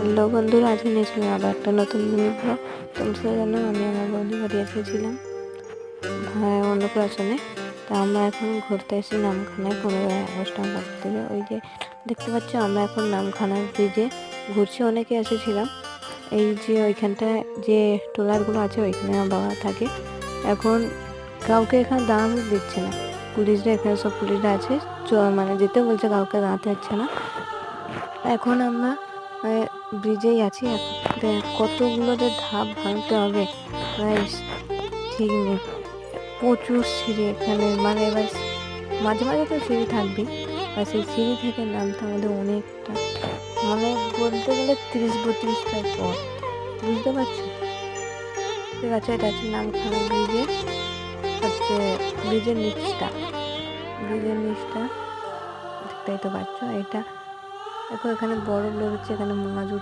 Hello বন্ধুরা, আজকে নিয়েছিলাম আবার একটা নতুন মিনি ব্লগ। তোমরা জানো আমি আমার বন্ধু বাড়ি এসেছিলাম অন্নপ্রাশনে। তা আমরা এখন ঘুরতে এসেছি নামখানায় 15ই আগস্ট আমার থেকে। ওই যে দেখতে পাচ্ছ, আমরা এখন নামখানার ব্রিজে ঘুরছি, অনেকে এসেছিলাম। এই যে ওইখানটায় যে ট্রলারগুলো আছে ওইখানে আমার বাবা থাকে। এখন কাউকে এখানে দাঁড়াতে দিচ্ছে না, পুলিশরা এখানে সব পুলিশরা আছে, মানে যেতে বলছে, কাউকে দাঁড়াতে হচ্ছে না। এখন আমরা ব্রিজেই আছি। কতগুলো যে ধাপ ভাঙতে হবে প্রায় ঠিক নেই, প্রচুর সিঁড়ি এখানে। মানে এবার মাঝে মাঝে তো সিঁড়ি থাকবেই, আর সেই সিঁড়ি থেকে নামতে আমাদের অনেকটা, মানে বলতে গেলে 30-32টার পর, বুঝতে পারছো? ঠিক আছে, এটা হচ্ছে নামখানা ব্রিজে, হচ্ছে ব্রিজের নিচটা দেখতেই তো পাচ্ছ। এটা দেখো, এখানে বরফ বেরোচ্ছে, এখানে মাছ